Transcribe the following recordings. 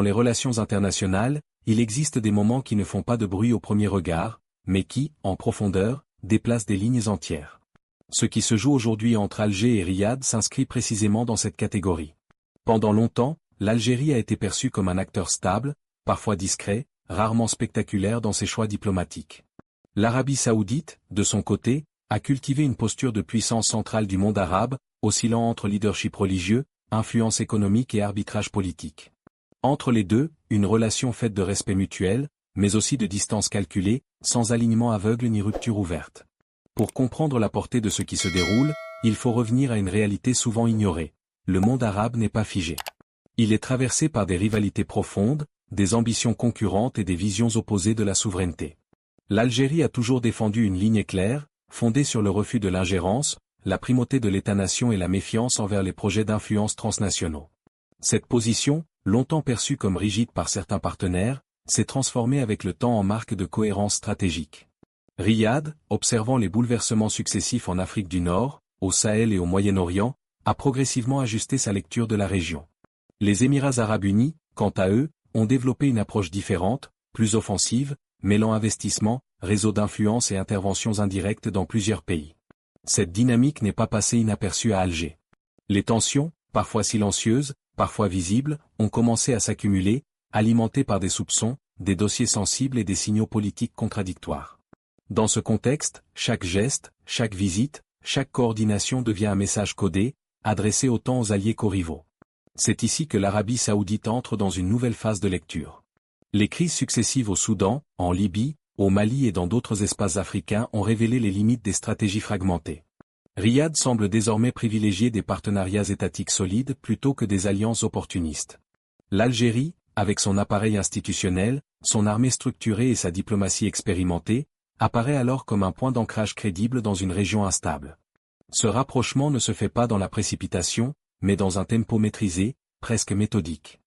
les relations internationales, il existe des moments qui ne font pas de bruit au premier regard, mais qui, en profondeur, déplacent des lignes entières. Ce qui se joue aujourd'hui entre Alger et Riyad s'inscrit précisément dans cette catégorie. Pendant longtemps, l'Algérie a été perçue comme un acteur stable, parfois discret, rarement spectaculaire dans ses choix diplomatiques. L'Arabie saoudite, de son côté, a cultivé une posture de puissance centrale du monde arabe, oscillant entre leadership religieux, influence économique et arbitrage politique. Entre les deux, une relation faite de respect mutuel, mais aussi de distance calculée, sans alignement aveugle ni rupture ouverte. Pour comprendre la portée de ce qui se déroule, il faut revenir à une réalité souvent ignorée. Le monde arabe n'est pas figé. Il est traversé par des rivalités profondes, des ambitions concurrentes et des visions opposées de la souveraineté. L'Algérie a toujours défendu une ligne claire, fondée sur le refus de l'ingérence, la primauté de l'État-nation et la méfiance envers les projets d'influence transnationaux. Cette position, longtemps perçue comme rigide par certains partenaires, s'est transformée avec le temps en marque de cohérence stratégique. Riyad, observant les bouleversements successifs en Afrique du Nord, au Sahel et au Moyen-Orient, a progressivement ajusté sa lecture de la région. Les Émirats arabes unis, quant à eux, ont développé une approche différente, plus offensive, mêlant investissement, réseaux d'influence et interventions indirectes dans plusieurs pays. Cette dynamique n'est pas passée inaperçue à Alger. Les tensions, parfois silencieuses, parfois visibles, ont commencé à s'accumuler, alimentées par des soupçons, des dossiers sensibles et des signaux politiques contradictoires. Dans ce contexte, chaque geste, chaque visite, chaque coordination devient un message codé, adressé autant aux alliés qu'aux rivaux. C'est ici que l'Arabie saoudite entre dans une nouvelle phase de lecture. Les crises successives au Soudan, en Libye, au Mali et dans d'autres espaces africains ont révélé les limites des stratégies fragmentées. Riyad semble désormais privilégier des partenariats étatiques solides plutôt que des alliances opportunistes. L'Algérie, avec son appareil institutionnel, son armée structurée et sa diplomatie expérimentée, apparaît alors comme un point d'ancrage crédible dans une région instable. Ce rapprochement ne se fait pas dans la précipitation, mais dans un tempo maîtrisé, presque méthodique.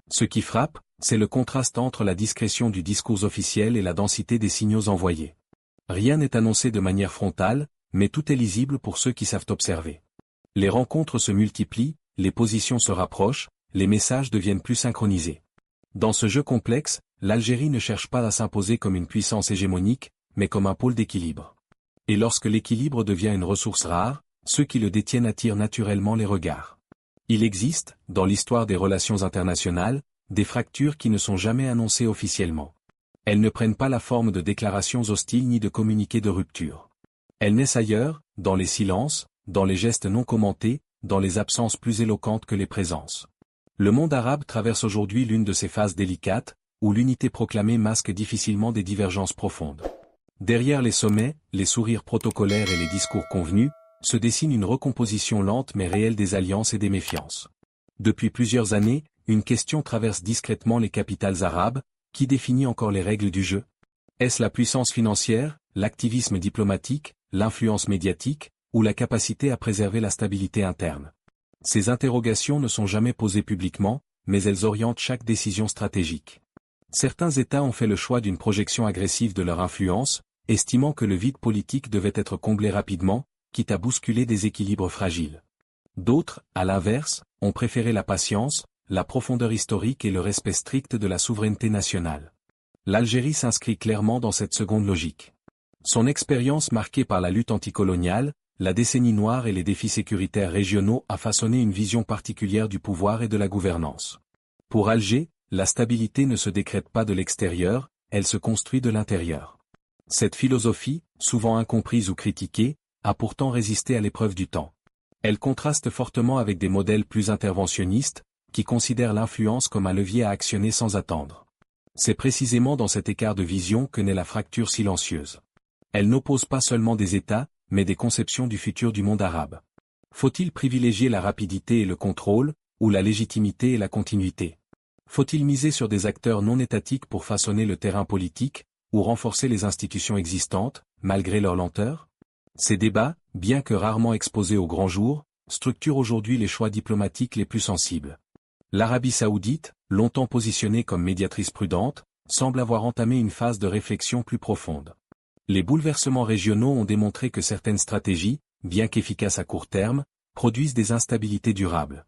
Ce qui frappe, c'est le contraste entre la discrétion du discours officiel et la densité des signaux envoyés. Rien n'est annoncé de manière frontale, mais tout est lisible pour ceux qui savent observer. Les rencontres se multiplient, les positions se rapprochent, les messages deviennent plus synchronisés. Dans ce jeu complexe, l'Algérie ne cherche pas à s'imposer comme une puissance hégémonique, mais comme un pôle d'équilibre. Et lorsque l'équilibre devient une ressource rare, ceux qui le détiennent attirent naturellement les regards. Il existe, dans l'histoire des relations internationales, des fractures qui ne sont jamais annoncées officiellement. Elles ne prennent pas la forme de déclarations hostiles ni de communiqués de rupture. Elles naissent ailleurs, dans les silences, dans les gestes non commentés, dans les absences plus éloquentes que les présences. Le monde arabe traverse aujourd'hui l'une de ces phases délicates, où l'unité proclamée masque difficilement des divergences profondes. Derrière les sommets, les sourires protocolaires et les discours convenus, se dessine une recomposition lente mais réelle des alliances et des méfiances. Depuis plusieurs années, une question traverse discrètement les capitales arabes, qui définit encore les règles du jeu? Est-ce la puissance financière, l'activisme diplomatique, l'influence médiatique, ou la capacité à préserver la stabilité interne? Ces interrogations ne sont jamais posées publiquement, mais elles orientent chaque décision stratégique. Certains États ont fait le choix d'une projection agressive de leur influence, estimant que le vide politique devait être comblé rapidement, quitte à bousculer des équilibres fragiles. D'autres, à l'inverse, ont préféré la patience, la profondeur historique et le respect strict de la souveraineté nationale. L'Algérie s'inscrit clairement dans cette seconde logique. Son expérience marquée par la lutte anticoloniale, la décennie noire et les défis sécuritaires régionaux a façonné une vision particulière du pouvoir et de la gouvernance. Pour Alger, la stabilité ne se décrète pas de l'extérieur, elle se construit de l'intérieur. Cette philosophie, souvent incomprise ou critiquée, a pourtant résisté à l'épreuve du temps. Elle contraste fortement avec des modèles plus interventionnistes, qui considèrent l'influence comme un levier à actionner sans attendre. C'est précisément dans cet écart de vision que naît la fracture silencieuse. Elle n'oppose pas seulement des États, mais des conceptions du futur du monde arabe. Faut-il privilégier la rapidité et le contrôle, ou la légitimité et la continuité? Faut-il miser sur des acteurs non étatiques pour façonner le terrain politique, ou renforcer les institutions existantes, malgré leur lenteur? Ces débats, bien que rarement exposés au grand jour, structurent aujourd'hui les choix diplomatiques les plus sensibles. L'Arabie saoudite, longtemps positionnée comme médiatrice prudente, semble avoir entamé une phase de réflexion plus profonde. Les bouleversements régionaux ont démontré que certaines stratégies, bien qu'efficaces à court terme, produisent des instabilités durables.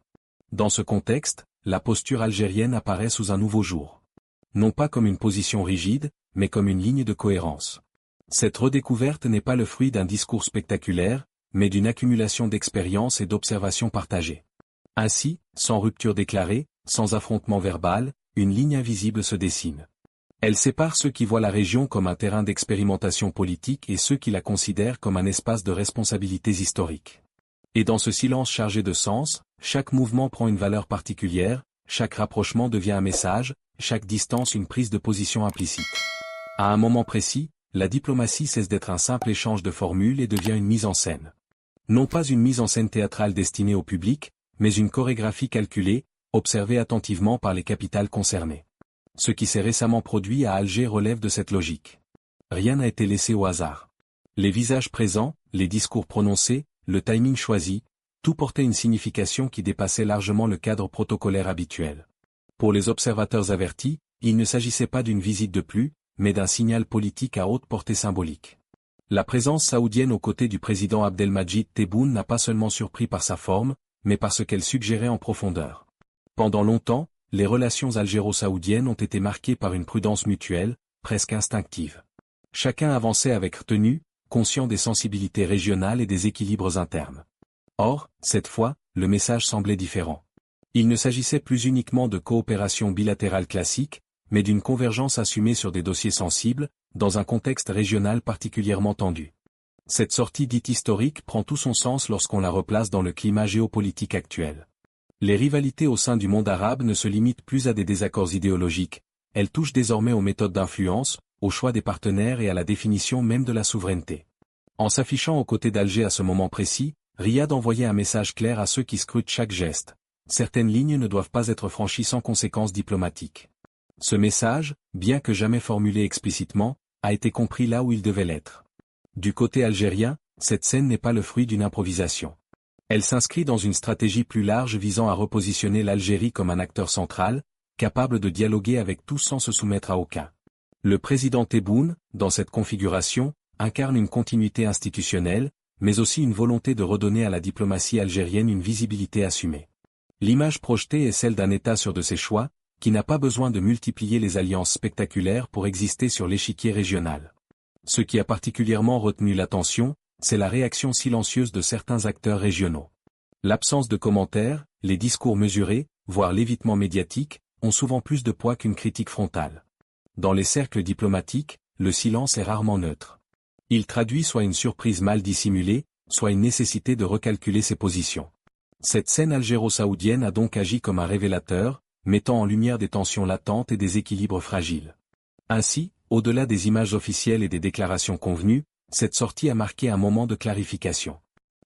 Dans ce contexte, la posture algérienne apparaît sous un nouveau jour. Non pas comme une position rigide, mais comme une ligne de cohérence. Cette redécouverte n'est pas le fruit d'un discours spectaculaire, mais d'une accumulation d'expériences et d'observations partagées. Ainsi, sans rupture déclarée, sans affrontement verbal, une ligne invisible se dessine. Elle sépare ceux qui voient la région comme un terrain d'expérimentation politique et ceux qui la considèrent comme un espace de responsabilités historiques. Et dans ce silence chargé de sens, chaque mouvement prend une valeur particulière, chaque rapprochement devient un message, chaque distance une prise de position implicite. À un moment précis, la diplomatie cesse d'être un simple échange de formules et devient une mise en scène. Non pas une mise en scène théâtrale destinée au public, mais une chorégraphie calculée, observée attentivement par les capitales concernées. Ce qui s'est récemment produit à Alger relève de cette logique. Rien n'a été laissé au hasard. Les visages présents, les discours prononcés, le timing choisi, tout portait une signification qui dépassait largement le cadre protocolaire habituel. Pour les observateurs avertis, il ne s'agissait pas d'une visite de plus, mais d'un signal politique à haute portée symbolique. La présence saoudienne aux côtés du président Abdelmadjid Tebboune n'a pas seulement surpris par sa forme, mais par ce qu'elle suggérait en profondeur. Pendant longtemps, les relations algéro-saoudiennes ont été marquées par une prudence mutuelle, presque instinctive. Chacun avançait avec retenue, conscient des sensibilités régionales et des équilibres internes. Or, cette fois, le message semblait différent. Il ne s'agissait plus uniquement de coopération bilatérale classique, mais d'une convergence assumée sur des dossiers sensibles, dans un contexte régional particulièrement tendu. Cette sortie dite historique prend tout son sens lorsqu'on la replace dans le climat géopolitique actuel. Les rivalités au sein du monde arabe ne se limitent plus à des désaccords idéologiques, elles touchent désormais aux méthodes d'influence, au choix des partenaires et à la définition même de la souveraineté. En s'affichant aux côtés d'Alger à ce moment précis, Riyad envoyait un message clair à ceux qui scrutent chaque geste. Certaines lignes ne doivent pas être franchies sans conséquences diplomatiques. Ce message, bien que jamais formulé explicitement, a été compris là où il devait l'être. Du côté algérien, cette scène n'est pas le fruit d'une improvisation. Elle s'inscrit dans une stratégie plus large visant à repositionner l'Algérie comme un acteur central, capable de dialoguer avec tous sans se soumettre à aucun. Le président Tebboune, dans cette configuration, incarne une continuité institutionnelle, mais aussi une volonté de redonner à la diplomatie algérienne une visibilité assumée. L'image projetée est celle d'un État sûr de ses choix, qui n'a pas besoin de multiplier les alliances spectaculaires pour exister sur l'échiquier régional. Ce qui a particulièrement retenu l'attention, c'est la réaction silencieuse de certains acteurs régionaux. L'absence de commentaires, les discours mesurés, voire l'évitement médiatique, ont souvent plus de poids qu'une critique frontale. Dans les cercles diplomatiques, le silence est rarement neutre. Il traduit soit une surprise mal dissimulée, soit une nécessité de recalculer ses positions. Cette scène algéro-saoudienne a donc agi comme un révélateur, mettant en lumière des tensions latentes et des équilibres fragiles. Ainsi, au-delà des images officielles et des déclarations convenues, cette sortie a marqué un moment de clarification.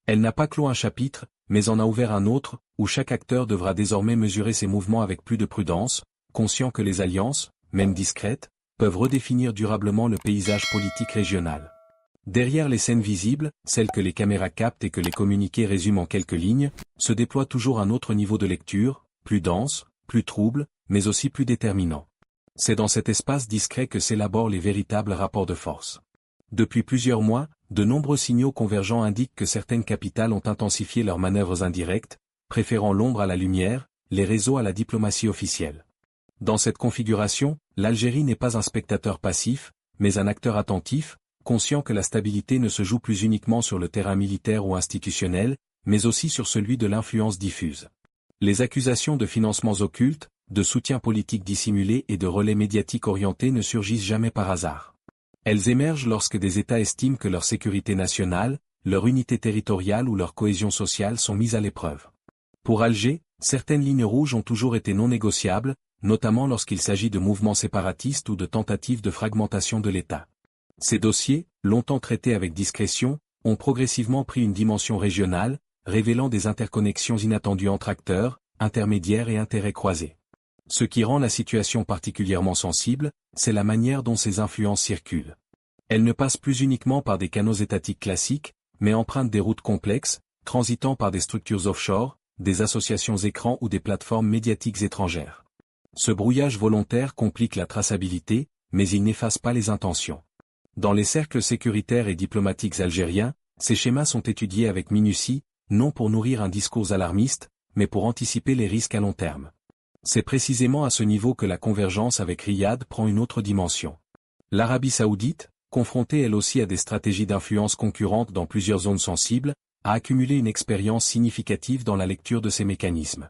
Elle n'a pas clos un chapitre, mais en a ouvert un autre, où chaque acteur devra désormais mesurer ses mouvements avec plus de prudence, conscient que les alliances, même discrètes, peuvent redéfinir durablement le paysage politique régional. Derrière les scènes visibles, celles que les caméras captent et que les communiqués résument en quelques lignes, se déploie toujours un autre niveau de lecture, plus dense, plus trouble, mais aussi plus déterminant. C'est dans cet espace discret que s'élaborent les véritables rapports de force. Depuis plusieurs mois, de nombreux signaux convergents indiquent que certaines capitales ont intensifié leurs manœuvres indirectes, préférant l'ombre à la lumière, les réseaux à la diplomatie officielle. Dans cette configuration, l'Algérie n'est pas un spectateur passif, mais un acteur attentif, conscient que la stabilité ne se joue plus uniquement sur le terrain militaire ou institutionnel, mais aussi sur celui de l'influence diffuse. Les accusations de financements occultes, de soutien politique dissimulé et de relais médiatiques orientés ne surgissent jamais par hasard. Elles émergent lorsque des États estiment que leur sécurité nationale, leur unité territoriale ou leur cohésion sociale sont mises à l'épreuve. Pour Alger, certaines lignes rouges ont toujours été non négociables, notamment lorsqu'il s'agit de mouvements séparatistes ou de tentatives de fragmentation de l'État. Ces dossiers, longtemps traités avec discrétion, ont progressivement pris une dimension régionale, révélant des interconnexions inattendues entre acteurs, intermédiaires et intérêts croisés. Ce qui rend la situation particulièrement sensible, c'est la manière dont ces influences circulent. Elles ne passent plus uniquement par des canaux étatiques classiques, mais empruntent des routes complexes, transitant par des structures offshore, des associations écrans ou des plateformes médiatiques étrangères. Ce brouillage volontaire complique la traçabilité, mais il n'efface pas les intentions. Dans les cercles sécuritaires et diplomatiques algériens, ces schémas sont étudiés avec minutie, non pour nourrir un discours alarmiste, mais pour anticiper les risques à long terme. C'est précisément à ce niveau que la convergence avec Riyad prend une autre dimension. L'Arabie saoudite, confrontée elle aussi à des stratégies d'influence concurrentes dans plusieurs zones sensibles, a accumulé une expérience significative dans la lecture de ces mécanismes.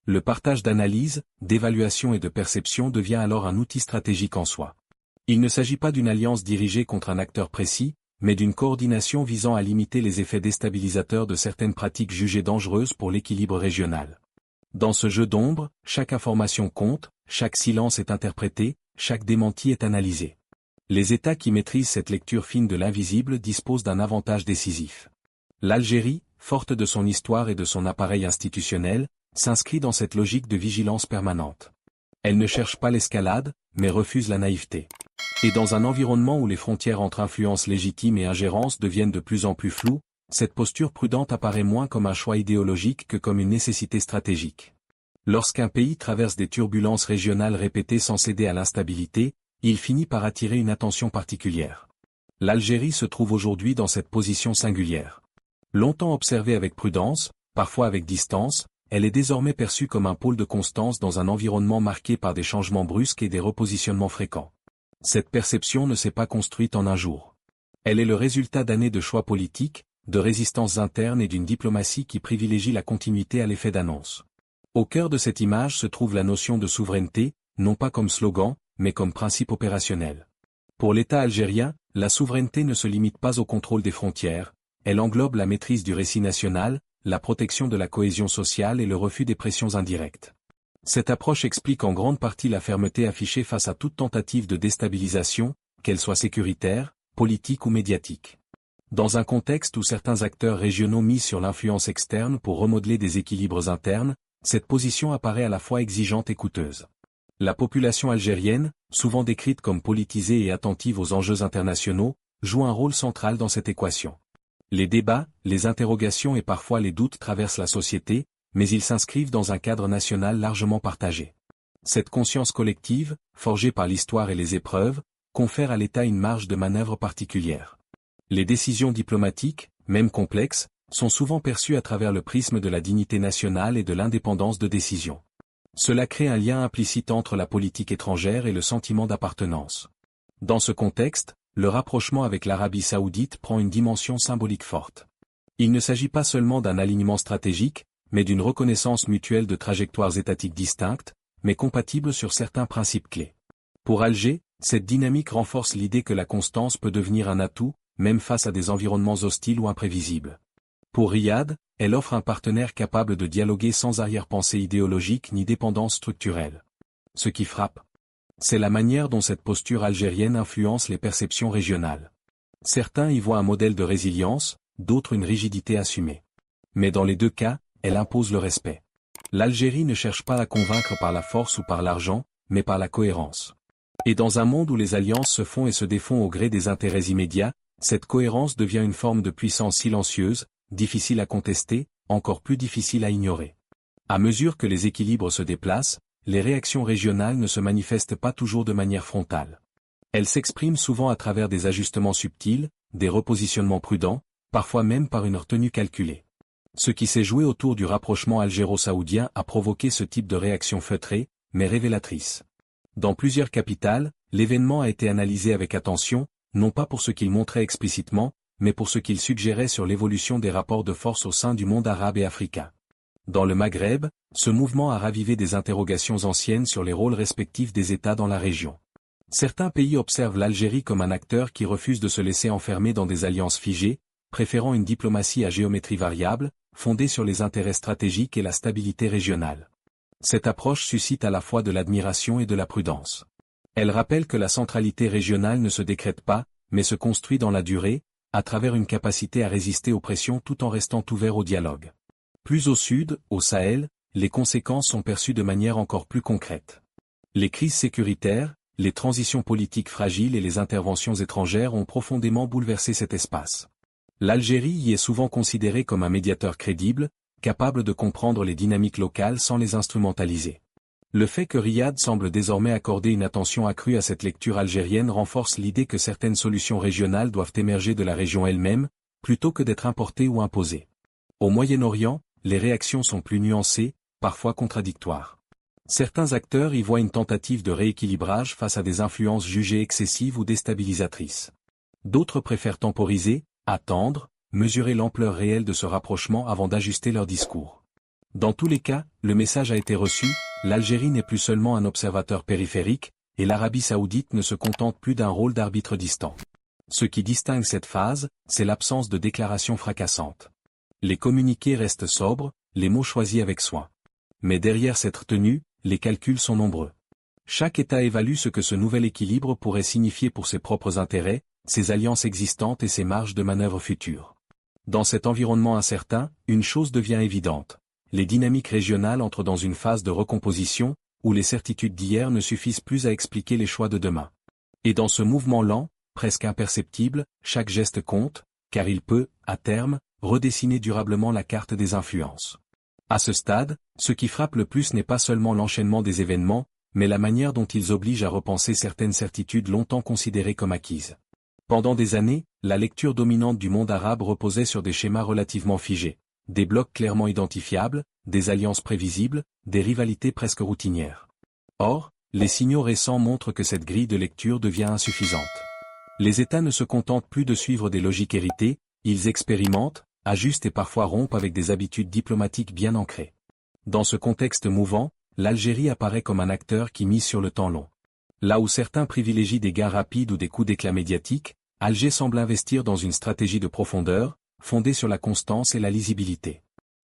Le partage d'analyse, d'évaluation et de perception devient alors un outil stratégique en soi. Il ne s'agit pas d'une alliance dirigée contre un acteur précis, mais d'une coordination visant à limiter les effets déstabilisateurs de certaines pratiques jugées dangereuses pour l'équilibre régional. Dans ce jeu d'ombre, chaque information compte, chaque silence est interprété, chaque démenti est analysé. Les États qui maîtrisent cette lecture fine de l'invisible disposent d'un avantage décisif. L'Algérie, forte de son histoire et de son appareil institutionnel, s'inscrit dans cette logique de vigilance permanente. Elle ne cherche pas l'escalade, mais refuse la naïveté. Et dans un environnement où les frontières entre influence légitime et ingérence deviennent de plus en plus floues, cette posture prudente apparaît moins comme un choix idéologique que comme une nécessité stratégique. Lorsqu'un pays traverse des turbulences régionales répétées sans céder à l'instabilité, il finit par attirer une attention particulière. L'Algérie se trouve aujourd'hui dans cette position singulière. Longtemps observée avec prudence, parfois avec distance, elle est désormais perçue comme un pôle de constance dans un environnement marqué par des changements brusques et des repositionnements fréquents. Cette perception ne s'est pas construite en un jour. Elle est le résultat d'années de choix politiques, de résistances internes et d'une diplomatie qui privilégie la continuité à l'effet d'annonce. Au cœur de cette image se trouve la notion de souveraineté, non pas comme slogan, mais comme principe opérationnel. Pour l'État algérien, la souveraineté ne se limite pas au contrôle des frontières, elle englobe la maîtrise du récit national, la protection de la cohésion sociale et le refus des pressions indirectes. Cette approche explique en grande partie la fermeté affichée face à toute tentative de déstabilisation, qu'elle soit sécuritaire, politique ou médiatique. Dans un contexte où certains acteurs régionaux misent sur l'influence externe pour remodeler des équilibres internes, cette position apparaît à la fois exigeante et coûteuse. La population algérienne, souvent décrite comme politisée et attentive aux enjeux internationaux, joue un rôle central dans cette équation. Les débats, les interrogations et parfois les doutes traversent la société, mais ils s'inscrivent dans un cadre national largement partagé. Cette conscience collective, forgée par l'histoire et les épreuves, confère à l'État une marge de manœuvre particulière. Les décisions diplomatiques, même complexes, sont souvent perçues à travers le prisme de la dignité nationale et de l'indépendance de décision. Cela crée un lien implicite entre la politique étrangère et le sentiment d'appartenance. Dans ce contexte, le rapprochement avec l'Arabie saoudite prend une dimension symbolique forte. Il ne s'agit pas seulement d'un alignement stratégique, mais d'une reconnaissance mutuelle de trajectoires étatiques distinctes, mais compatibles sur certains principes clés. Pour Alger, cette dynamique renforce l'idée que la constance peut devenir un atout, même face à des environnements hostiles ou imprévisibles. Pour Riyad, elle offre un partenaire capable de dialoguer sans arrière-pensée idéologique ni dépendance structurelle. Ce qui frappe, c'est la manière dont cette posture algérienne influence les perceptions régionales. Certains y voient un modèle de résilience, d'autres une rigidité assumée. Mais dans les deux cas, elle impose le respect. L'Algérie ne cherche pas à convaincre par la force ou par l'argent, mais par la cohérence. Et dans un monde où les alliances se font et se défont au gré des intérêts immédiats, cette cohérence devient une forme de puissance silencieuse, difficile à contester, encore plus difficile à ignorer. À mesure que les équilibres se déplacent, les réactions régionales ne se manifestent pas toujours de manière frontale. Elles s'expriment souvent à travers des ajustements subtils, des repositionnements prudents, parfois même par une retenue calculée. Ce qui s'est joué autour du rapprochement algéro-saoudien a provoqué ce type de réaction feutrée, mais révélatrice. Dans plusieurs capitales, l'événement a été analysé avec attention, non pas pour ce qu'il montrait explicitement, mais pour ce qu'il suggérait sur l'évolution des rapports de force au sein du monde arabe et africain. Dans le Maghreb, ce mouvement a ravivé des interrogations anciennes sur les rôles respectifs des États dans la région. Certains pays observent l'Algérie comme un acteur qui refuse de se laisser enfermer dans des alliances figées, préférant une diplomatie à géométrie variable, fondée sur les intérêts stratégiques et la stabilité régionale. Cette approche suscite à la fois de l'admiration et de la prudence. Elle rappelle que la centralité régionale ne se décrète pas, mais se construit dans la durée, à travers une capacité à résister aux pressions tout en restant ouvert au dialogue. Plus au sud, au Sahel, les conséquences sont perçues de manière encore plus concrète. Les crises sécuritaires, les transitions politiques fragiles et les interventions étrangères ont profondément bouleversé cet espace. L'Algérie y est souvent considérée comme un médiateur crédible, capable de comprendre les dynamiques locales sans les instrumentaliser. Le fait que Riyad semble désormais accorder une attention accrue à cette lecture algérienne renforce l'idée que certaines solutions régionales doivent émerger de la région elle-même, plutôt que d'être importées ou imposées. Au Moyen-Orient, les réactions sont plus nuancées, parfois contradictoires. Certains acteurs y voient une tentative de rééquilibrage face à des influences jugées excessives ou déstabilisatrices. D'autres préfèrent temporiser, attendre, mesurer l'ampleur réelle de ce rapprochement avant d'ajuster leur discours. Dans tous les cas, le message a été reçu, l'Algérie n'est plus seulement un observateur périphérique, et l'Arabie saoudite ne se contente plus d'un rôle d'arbitre distant. Ce qui distingue cette phase, c'est l'absence de déclarations fracassantes. Les communiqués restent sobres, les mots choisis avec soin. Mais derrière cette retenue, les calculs sont nombreux. Chaque État évalue ce que ce nouvel équilibre pourrait signifier pour ses propres intérêts, ses alliances existantes et ses marges de manœuvre futures. Dans cet environnement incertain, une chose devient évidente. Les dynamiques régionales entrent dans une phase de recomposition, où les certitudes d'hier ne suffisent plus à expliquer les choix de demain. Et dans ce mouvement lent, presque imperceptible, chaque geste compte, car il peut, à terme, redessiner durablement la carte des influences. À ce stade, ce qui frappe le plus n'est pas seulement l'enchaînement des événements, mais la manière dont ils obligent à repenser certaines certitudes longtemps considérées comme acquises. Pendant des années, la lecture dominante du monde arabe reposait sur des schémas relativement figés, des blocs clairement identifiables, des alliances prévisibles, des rivalités presque routinières. Or, les signaux récents montrent que cette grille de lecture devient insuffisante. Les États ne se contentent plus de suivre des logiques héritées, ils expérimentent, ajustent et parfois rompent avec des habitudes diplomatiques bien ancrées. Dans ce contexte mouvant, l'Algérie apparaît comme un acteur qui mise sur le temps long. Là où certains privilégient des gains rapides ou des coups d'éclat médiatiques, Alger semble investir dans une stratégie de profondeur, fondée sur la constance et la lisibilité.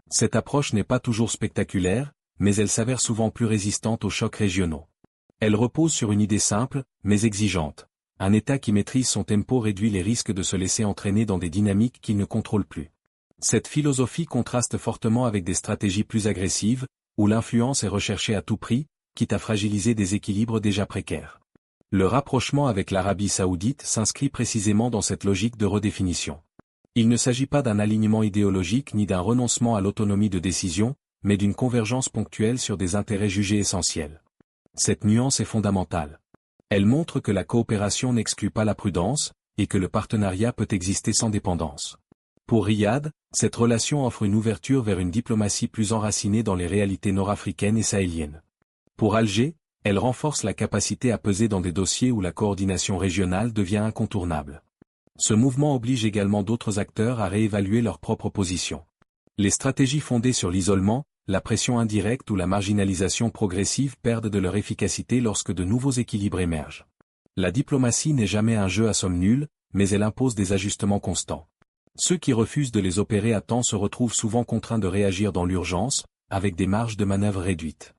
Cette approche n'est pas toujours spectaculaire, mais elle s'avère souvent plus résistante aux chocs régionaux. Elle repose sur une idée simple, mais exigeante. Un État qui maîtrise son tempo réduit les risques de se laisser entraîner dans des dynamiques qu'il ne contrôle plus. Cette philosophie contraste fortement avec des stratégies plus agressives, où l'influence est recherchée à tout prix, quitte à fragiliser des équilibres déjà précaires. Le rapprochement avec l'Arabie saoudite s'inscrit précisément dans cette logique de redéfinition. Il ne s'agit pas d'un alignement idéologique ni d'un renoncement à l'autonomie de décision, mais d'une convergence ponctuelle sur des intérêts jugés essentiels. Cette nuance est fondamentale. Elle montre que la coopération n'exclut pas la prudence, et que le partenariat peut exister sans dépendance. Pour Riyad, cette relation offre une ouverture vers une diplomatie plus enracinée dans les réalités nord-africaines et sahéliennes. Pour Alger, elle renforce la capacité à peser dans des dossiers où la coordination régionale devient incontournable. Ce mouvement oblige également d'autres acteurs à réévaluer leur propre position. Les stratégies fondées sur l'isolement, la pression indirecte ou la marginalisation progressive perdent de leur efficacité lorsque de nouveaux équilibres émergent. La diplomatie n'est jamais un jeu à somme nulle, mais elle impose des ajustements constants. Ceux qui refusent de les opérer à temps se retrouvent souvent contraints de réagir dans l'urgence, avec des marges de manœuvre réduites.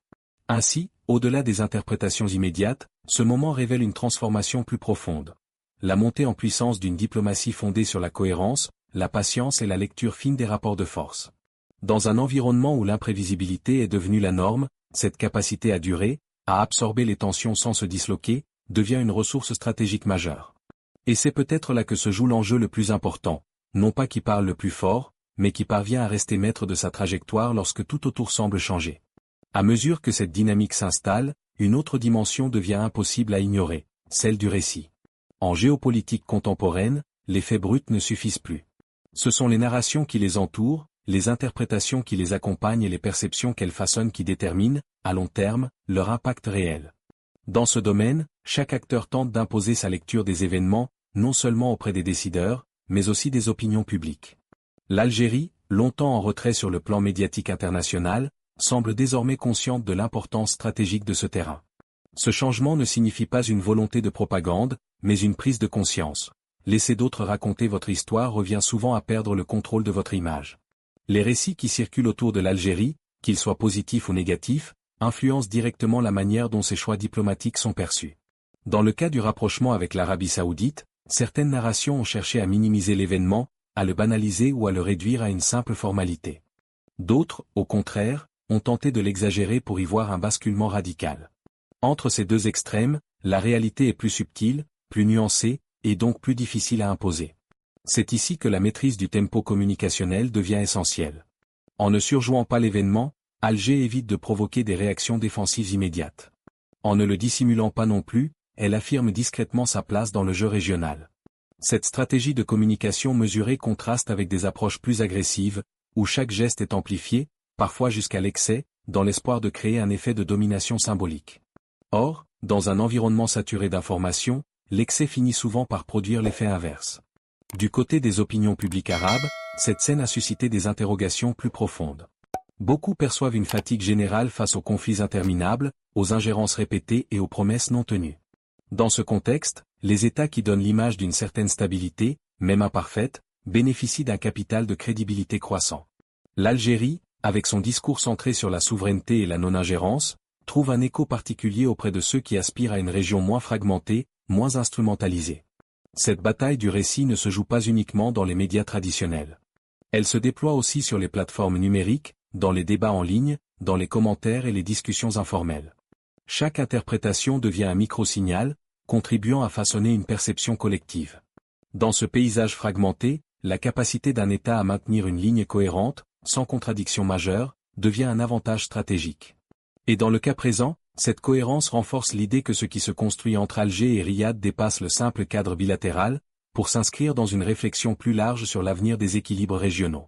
Ainsi, au-delà des interprétations immédiates, ce moment révèle une transformation plus profonde. La montée en puissance d'une diplomatie fondée sur la cohérence, la patience et la lecture fine des rapports de force. Dans un environnement où l'imprévisibilité est devenue la norme, cette capacité à durer, à absorber les tensions sans se disloquer, devient une ressource stratégique majeure. Et c'est peut-être là que se joue l'enjeu le plus important, non pas qui parle le plus fort, mais qui parvient à rester maître de sa trajectoire lorsque tout autour semble changer. À mesure que cette dynamique s'installe, une autre dimension devient impossible à ignorer, celle du récit. En géopolitique contemporaine, les faits bruts ne suffisent plus. Ce sont les narrations qui les entourent, les interprétations qui les accompagnent et les perceptions qu'elles façonnent qui déterminent, à long terme, leur impact réel. Dans ce domaine, chaque acteur tente d'imposer sa lecture des événements, non seulement auprès des décideurs, mais aussi des opinions publiques. L'Algérie, longtemps en retrait sur le plan médiatique international, semble désormais consciente de l'importance stratégique de ce terrain. Ce changement ne signifie pas une volonté de propagande, mais une prise de conscience. Laisser d'autres raconter votre histoire revient souvent à perdre le contrôle de votre image. Les récits qui circulent autour de l'Algérie, qu'ils soient positifs ou négatifs, influencent directement la manière dont ces choix diplomatiques sont perçus. Dans le cas du rapprochement avec l'Arabie saoudite, certaines narrations ont cherché à minimiser l'événement, à le banaliser ou à le réduire à une simple formalité. D'autres, au contraire, ont tenté de l'exagérer pour y voir un basculement radical. Entre ces deux extrêmes, la réalité est plus subtile, plus nuancée, et donc plus difficile à imposer. C'est ici que la maîtrise du tempo communicationnel devient essentielle. En ne surjouant pas l'événement, Alger évite de provoquer des réactions défensives immédiates. En ne le dissimulant pas non plus, elle affirme discrètement sa place dans le jeu régional. Cette stratégie de communication mesurée contraste avec des approches plus agressives, où chaque geste est amplifié, parfois jusqu'à l'excès, dans l'espoir de créer un effet de domination symbolique. Or, dans un environnement saturé d'informations, l'excès finit souvent par produire l'effet inverse. Du côté des opinions publiques arabes, cette scène a suscité des interrogations plus profondes. Beaucoup perçoivent une fatigue générale face aux conflits interminables, aux ingérences répétées et aux promesses non tenues. Dans ce contexte, les États qui donnent l'image d'une certaine stabilité, même imparfaite, bénéficient d'un capital de crédibilité croissant. L'Algérie, avec son discours centré sur la souveraineté et la non-ingérence, trouve un écho particulier auprès de ceux qui aspirent à une région moins fragmentée, moins instrumentalisée. Cette bataille du récit ne se joue pas uniquement dans les médias traditionnels. Elle se déploie aussi sur les plateformes numériques, dans les débats en ligne, dans les commentaires et les discussions informelles. Chaque interprétation devient un micro-signal, contribuant à façonner une perception collective. Dans ce paysage fragmenté, la capacité d'un État à maintenir une ligne cohérente, sans contradiction majeure, devient un avantage stratégique. Et dans le cas présent, cette cohérence renforce l'idée que ce qui se construit entre Alger et Riyad dépasse le simple cadre bilatéral, pour s'inscrire dans une réflexion plus large sur l'avenir des équilibres régionaux.